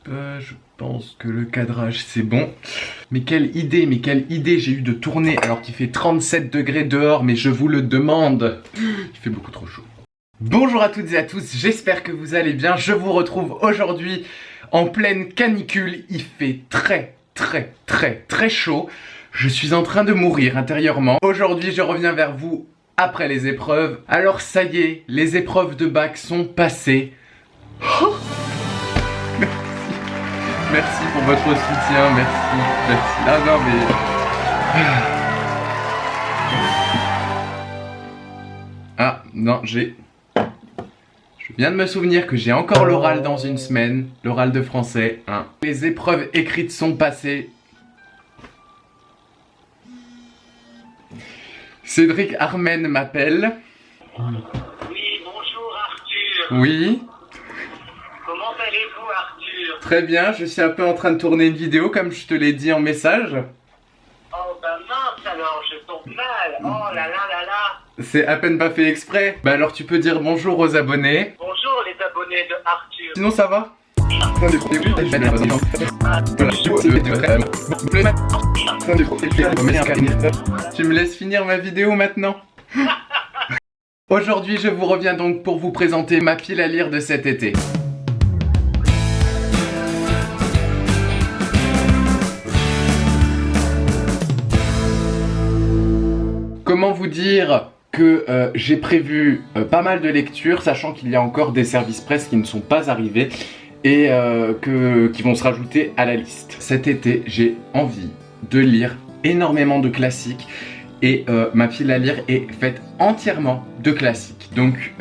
Je pense que le cadrage c'est bon. Mais quelle idée j'ai eu de tourner alors qu'il fait 37 degrés dehors, mais je vous le demande. Il fait beaucoup trop chaud. Bonjour à toutes et à tous, j'espère que vous allez bien. Je vous retrouve aujourd'hui en pleine canicule. Il fait très chaud. Je suis en train de mourir intérieurement. Aujourd'hui, je reviens vers vous après les épreuves. Alors ça y est, les épreuves de bac sont passées. Oh, merci pour votre soutien, merci. Ah non mais... Ah non, Je viens de me souvenir que j'ai encore l'oral dans une semaine, l'oral de français. Hein. Les épreuves écrites sont passées. Cédric Armen m'appelle. Oui, bonjour Arthur. Oui. Comment allez-vous Arthur? Très bien, je suis un peu en train de tourner une vidéo comme je te l'ai dit en message. Oh bah mince alors, je tombe mal. Oh là là là là. C'est à peine pas fait exprès. Bah alors tu peux dire bonjour aux abonnés. Bonjour les abonnés de Arthur. Sinon ça va? Tu me laisses finir ma vidéo maintenant? Aujourd'hui je vous reviens donc pour vous présenter ma pile à lire de cet été. Comment vous dire que j'ai prévu pas mal de lectures, sachant qu'il y a encore des services presse qui ne sont pas arrivés et qui vont se rajouter à la liste. Cet été, j'ai envie de lire énormément de classiques et ma pile à lire est faite entièrement de classiques. Donc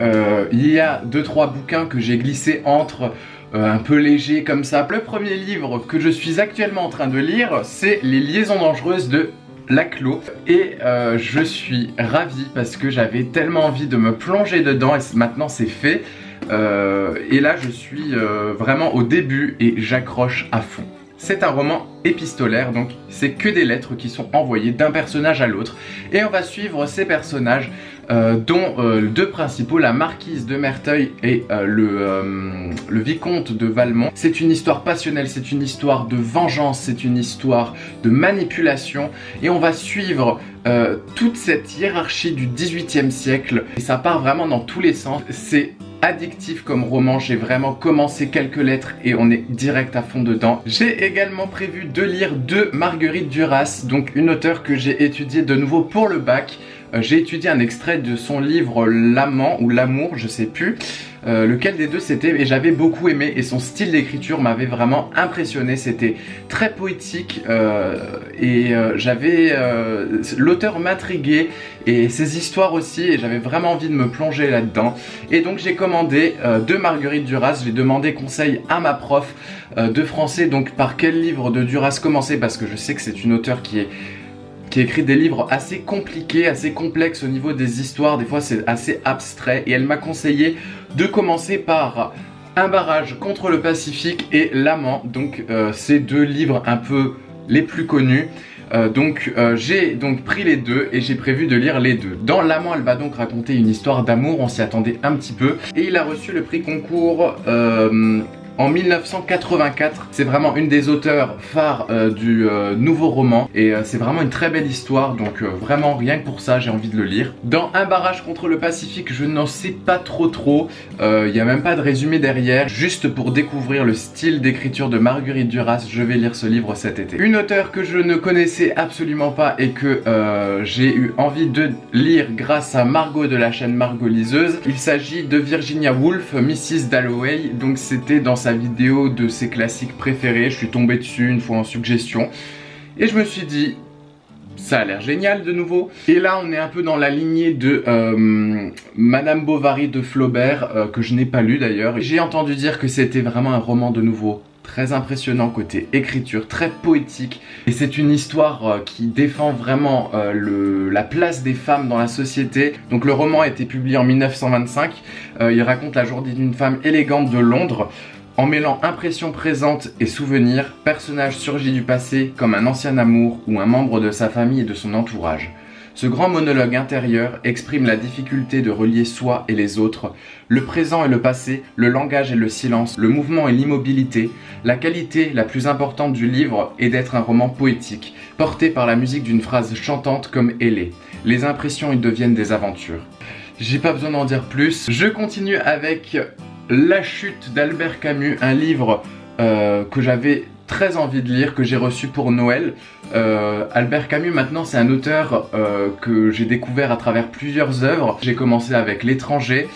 il y a 2-3 bouquins que j'ai glissés entre un peu légers comme ça. Le premier livre que je suis actuellement en train de lire, c'est Les Liaisons dangereuses de Laclos et je suis ravi parce que j'avais tellement envie de me plonger dedans et maintenant c'est fait et là je suis vraiment au début et j'accroche à fond. C'est un roman épistolaire, donc c'est que des lettres qui sont envoyées d'un personnage à l'autre et on va suivre ces personnages dont deux principaux, la marquise de Merteuil et le vicomte de Valmont. C'est une histoire passionnelle, c'est une histoire de vengeance, c'est une histoire de manipulation et on va suivre toute cette hiérarchie du XVIIIe siècle et ça part vraiment dans tous les sens. C'est addictif comme roman, j'ai vraiment commencé quelques lettres et on est direct à fond dedans. J'ai également prévu de lire de Marguerite Duras, donc une auteure que j'ai étudiée de nouveau pour le bac. J'ai étudié un extrait de son livre L'amant ou L'amour, je sais plus lequel des deux c'était, et j'avais beaucoup aimé et son style d'écriture m'avait vraiment impressionné. C'était très poétique l'auteur m'intriguait et ses histoires aussi et j'avais vraiment envie de me plonger là-dedans. Et donc j'ai commandé de Marguerite Duras, j'ai demandé conseil à ma prof de français, donc par quel livre de Duras commencer parce que je sais que c'est une auteure qui écrit des livres assez compliqués, assez complexes au niveau des histoires, des fois c'est assez abstrait et elle m'a conseillé de commencer par Un barrage contre le Pacifique et L'amant, donc ces deux livres un peu les plus connus. J'ai donc pris les deux et j'ai prévu de lire les deux. Dans L'amant, elle va donc raconter une histoire d'amour, on s'y attendait un petit peu et il a reçu le prix concours en 1984, c'est vraiment une des auteurs phares du nouveau roman et c'est vraiment une très belle histoire, donc vraiment rien que pour ça j'ai envie de le lire. Dans Un barrage contre le Pacifique, je n'en sais pas trop, il n'y a même pas de résumé derrière, juste pour découvrir le style d'écriture de Marguerite Duras, je vais lire ce livre cet été. Une auteure que je ne connaissais absolument pas et que j'ai eu envie de lire grâce à Margot de la chaîne Margot Liseuse, il s'agit de Virginia Woolf, Mrs. Dalloway, donc c'était dans sa vidéo de ses classiques préférés, je suis tombé dessus une fois en suggestion et je me suis dit ça a l'air génial de nouveau. Et là on est un peu dans la lignée de Madame Bovary de Flaubert que je n'ai pas lu d'ailleurs. J'ai entendu dire que c'était vraiment un roman de nouveau très impressionnant côté écriture, très poétique et c'est une histoire qui défend vraiment la place des femmes dans la société. Donc le roman a été publié en 1925, il raconte la journée d'une femme élégante de Londres. En mêlant impression présente et souvenirs, personnage surgit du passé comme un ancien amour ou un membre de sa famille et de son entourage. Ce grand monologue intérieur exprime la difficulté de relier soi et les autres, le présent et le passé, le langage et le silence, le mouvement et l'immobilité. La qualité la plus importante du livre est d'être un roman poétique, porté par la musique d'une phrase chantante comme elle est. Les impressions y deviennent des aventures. J'ai pas besoin d'en dire plus. Je continue avec La Chute d'Albert Camus, un livre que j'avais très envie de lire, que j'ai reçu pour Noël. Albert Camus, maintenant, c'est un auteur que j'ai découvert à travers plusieurs œuvres. J'ai commencé avec L'Étranger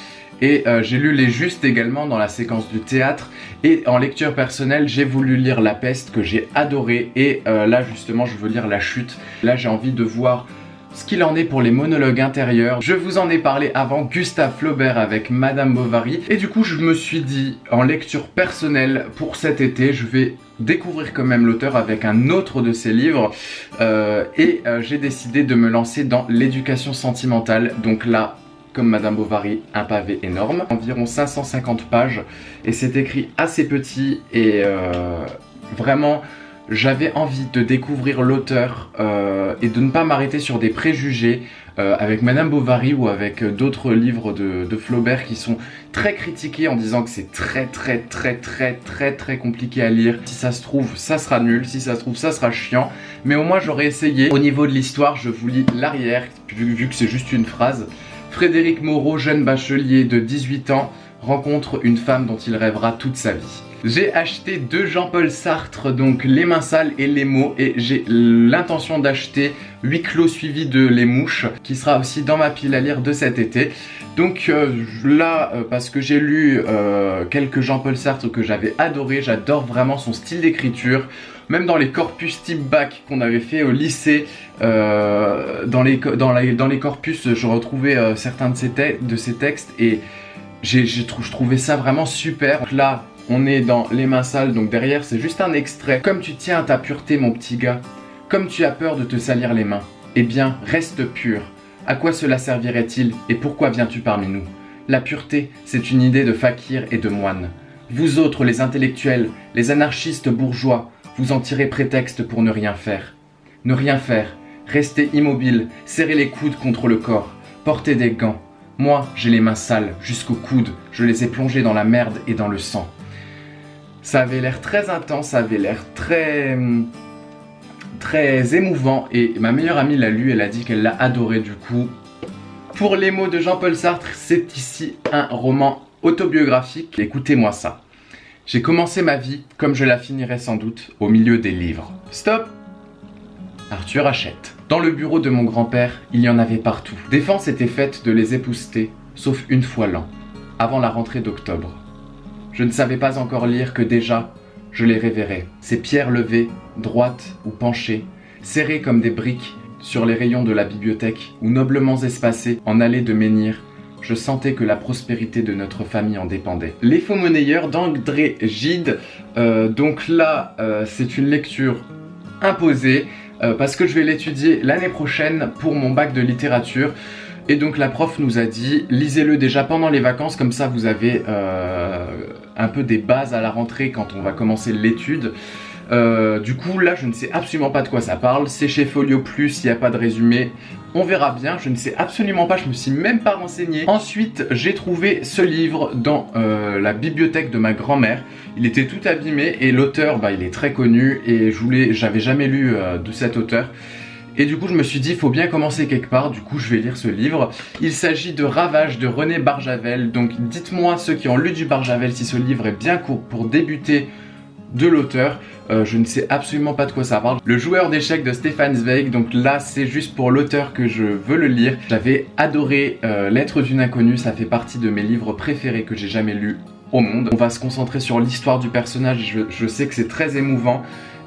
et j'ai lu Les Justes également dans la séquence du théâtre. Et en lecture personnelle, j'ai voulu lire La Peste, que j'ai adoré. Et là, justement, je veux lire La Chute. Là, j'ai envie de voir ce qu'il en est pour les monologues intérieurs. Je vous en ai parlé avant, Gustave Flaubert avec Madame Bovary. Et du coup, je me suis dit, en lecture personnelle, pour cet été, je vais découvrir quand même l'auteur avec un autre de ses livres. J'ai décidé de me lancer dans l'éducation sentimentale. Donc là, comme Madame Bovary, un pavé énorme, environ 550 pages. Et c'est écrit assez petit et vraiment... J'avais envie de découvrir l'auteur et de ne pas m'arrêter sur des préjugés avec Madame Bovary ou avec d'autres livres de Flaubert qui sont très critiqués en disant que c'est très compliqué à lire. Si ça se trouve, ça sera nul, si ça se trouve, ça sera chiant. Mais au moins j'aurais essayé. Au niveau de l'histoire, je vous lis l'arrière, vu que c'est juste une phrase. Frédéric Moreau, jeune bachelier de 18 ans, rencontre une femme dont il rêvera toute sa vie. J'ai acheté 2 Jean-Paul Sartre, donc Les Mains Sales et Les Mots, et j'ai l'intention d'acheter Huis Clos suivi de Les Mouches, qui sera aussi dans ma pile à lire de cet été. Donc parce que j'ai lu quelques Jean-Paul Sartre que j'avais adoré, j'adore vraiment son style d'écriture. Même dans les corpus type bac qu'on avait fait au lycée, dans les corpus, je retrouvais certains de ses textes et je trouvais ça vraiment super. Donc là, on est dans Les Mains Sales, donc derrière c'est juste un extrait. Comme tu tiens à ta pureté mon petit gars, comme tu as peur de te salir les mains, eh bien reste pur. À quoi cela servirait-il et pourquoi viens-tu parmi nous? La pureté, c'est une idée de fakir et de moine. Vous autres, les intellectuels, les anarchistes bourgeois, vous en tirez prétexte pour ne rien faire. Ne rien faire, rester immobile, serrer les coudes contre le corps, porter des gants. Moi, j'ai les mains sales, jusqu'aux coudes, je les ai plongées dans la merde et dans le sang. Ça avait l'air très intense, ça avait l'air très émouvant et ma meilleure amie l'a lu, elle a dit qu'elle l'a adoré du coup. Pour les mots de Jean-Paul Sartre, c'est ici un roman autobiographique. Écoutez-moi ça. J'ai commencé ma vie, comme je la finirai sans doute, au milieu des livres. Stop! Arthur achète. Dans le bureau de mon grand-père, il y en avait partout. Défense était faite de les épousseter, sauf une fois l'an, avant la rentrée d'octobre. Je ne savais pas encore lire que déjà, je les révérais. Ces pierres levées, droites ou penchées, serrées comme des briques sur les rayons de la bibliothèque ou noblement espacées en allées de menhir, je sentais que la prospérité de notre famille en dépendait. Les faux monnayeurs d'André Gide. Donc là, c'est une lecture imposée parce que je vais l'étudier l'année prochaine pour mon bac de littérature. Et donc la prof nous a dit, lisez-le déjà pendant les vacances, comme ça vous avez un peu des bases à la rentrée quand on va commencer l'étude. Du coup là je ne sais absolument pas de quoi ça parle, c'est chez Folio Plus, il n'y a pas de résumé, on verra bien, je ne sais absolument pas, je me suis même pas renseigné. Ensuite j'ai trouvé ce livre dans la bibliothèque de ma grand-mère, il était tout abîmé et l'auteur il est très connu et j'avais jamais lu de cet auteur. Et du coup je me suis dit, il faut bien commencer quelque part, du coup je vais lire ce livre. Il s'agit de Ravage de René Barjavel, donc dites-moi ceux qui ont lu du Barjavel si ce livre est bien court pour débuter de l'auteur. Je ne sais absolument pas de quoi ça parle. Le joueur d'échecs de Stefan Zweig, donc là c'est juste pour l'auteur que je veux le lire. J'avais adoré Lettres d'une inconnue, ça fait partie de mes livres préférés que j'ai jamais lus au monde. On va se concentrer sur l'histoire du personnage, je sais que c'est très émouvant.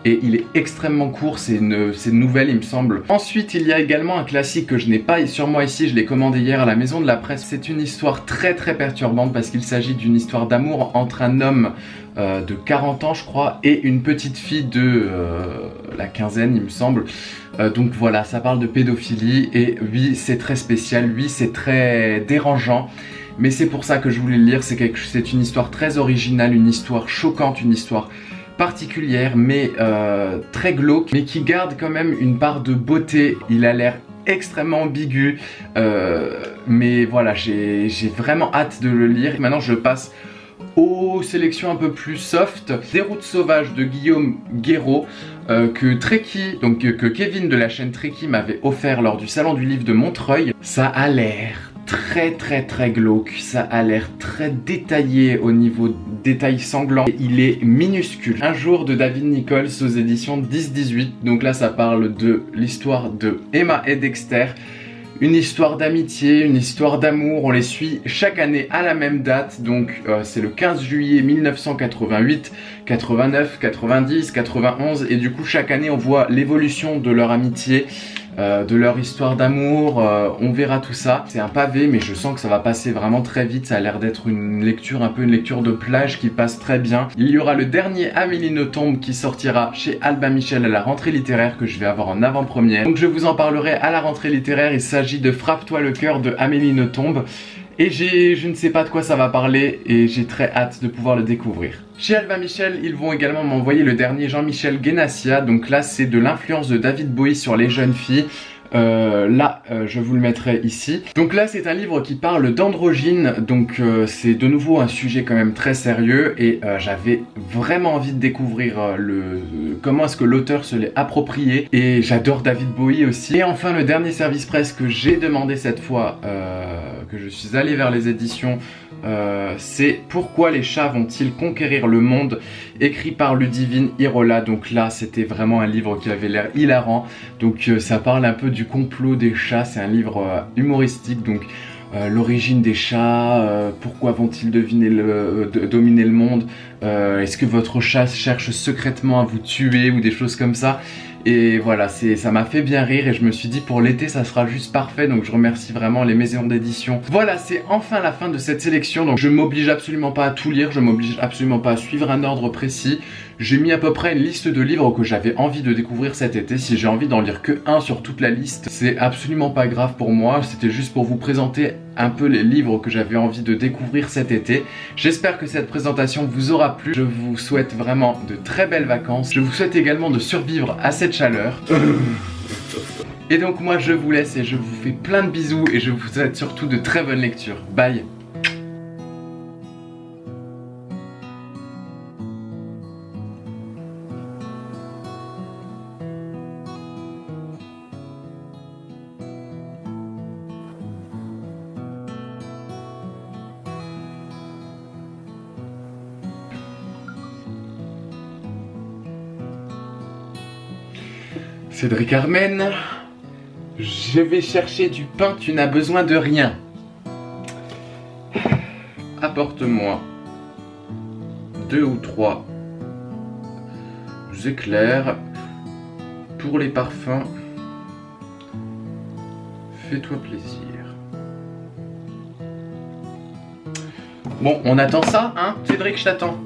Et il est extrêmement court, c'est une nouvelle il me semble. Ensuite il y a également un classique que je n'ai pas sur moi ici, je l'ai commandé hier à la Maison de la Presse. C'est une histoire très perturbante parce qu'il s'agit d'une histoire d'amour entre un homme de 40 ans je crois et une petite fille de la quinzaine il me semble. Donc voilà, ça parle de pédophilie et oui c'est très spécial, oui c'est très dérangeant. Mais c'est pour ça que je voulais le lire, c'est une histoire très originale, une histoire choquante, une histoire particulière mais très glauque, mais qui garde quand même une part de beauté. Il a l'air extrêmement ambigu. Mais voilà, j'ai vraiment hâte de le lire. Maintenant, je passe aux sélections un peu plus soft. Des routes sauvages de Guillaume Guéraud, que Trekkie, donc que Kevin de la chaîne Trekkie m'avait offert lors du salon du livre de Montreuil. Ça a l'air très glauque, ça a l'air très détaillé au niveau détails sanglants. Il est minuscule. Un jour de David Nichols aux éditions 10-18. Donc là ça parle de l'histoire de Emma et Dexter. Une histoire d'amitié, une histoire d'amour, on les suit chaque année à la même date, donc c'est le 15 juillet 1988, 89, 90, 91, et du coup chaque année on voit l'évolution de leur amitié, de leur histoire d'amour, on verra tout ça. C'est un pavé mais je sens que ça va passer vraiment très vite, ça a l'air d'être une lecture, un peu une lecture de plage qui passe très bien. Il y aura le dernier Amélie Nothomb qui sortira chez Albin Michel à la rentrée littéraire que je vais avoir en avant-première. Donc je vous en parlerai à la rentrée littéraire, il s'agit de Frappe-toi le cœur de Amélie Nothomb. Et je ne sais pas de quoi ça va parler et j'ai très hâte de pouvoir le découvrir. Chez Albin Michel, ils vont également m'envoyer le dernier Jean-Michel Guénassia. Donc là, c'est de l'influence de David Bowie sur les jeunes filles. Je vous le mettrai ici. Donc là c'est un livre qui parle d'androgyne, donc c'est de nouveau un sujet quand même très sérieux et j'avais vraiment envie de découvrir comment est-ce que l'auteur se l'est approprié, et j'adore David Bowie aussi. Et enfin le dernier service presse que j'ai demandé cette fois, que je suis allé vers les éditions, c'est Pourquoi les chats vont-ils conquérir le monde, écrit par Ludivine Irola. Donc là c'était vraiment un livre qui avait l'air hilarant, donc ça parle un peu du complot des chats, c'est un livre humoristique, donc l'origine des chats, pourquoi vont-ils dominer le monde, est-ce que votre chat cherche secrètement à vous tuer ou des choses comme ça. Et voilà, ça m'a fait bien rire et je me suis dit pour l'été ça sera juste parfait, donc je remercie vraiment les maisons d'édition. Voilà, c'est enfin la fin de cette sélection, donc je m'oblige absolument pas à tout lire, je m'oblige absolument pas à suivre un ordre précis. J'ai mis à peu près une liste de livres que j'avais envie de découvrir cet été. Si j'ai envie d'en lire que un sur toute la liste, c'est absolument pas grave pour moi, c'était juste pour vous présenter un peu les livres que j'avais envie de découvrir cet été. J'espère que cette présentation vous aura plu, je vous souhaite vraiment de très belles vacances, je vous souhaite également de survivre à cette chaleur. Et donc moi je vous laisse et je vous fais plein de bisous et je vous souhaite surtout de très bonnes lectures. Bye. Cédric Armen, je vais chercher du pain, tu n'as besoin de rien. Apporte-moi 2 ou 3 éclairs. Pour les parfums, fais-toi plaisir. Bon, on attend ça, hein, Cédric, je t'attends.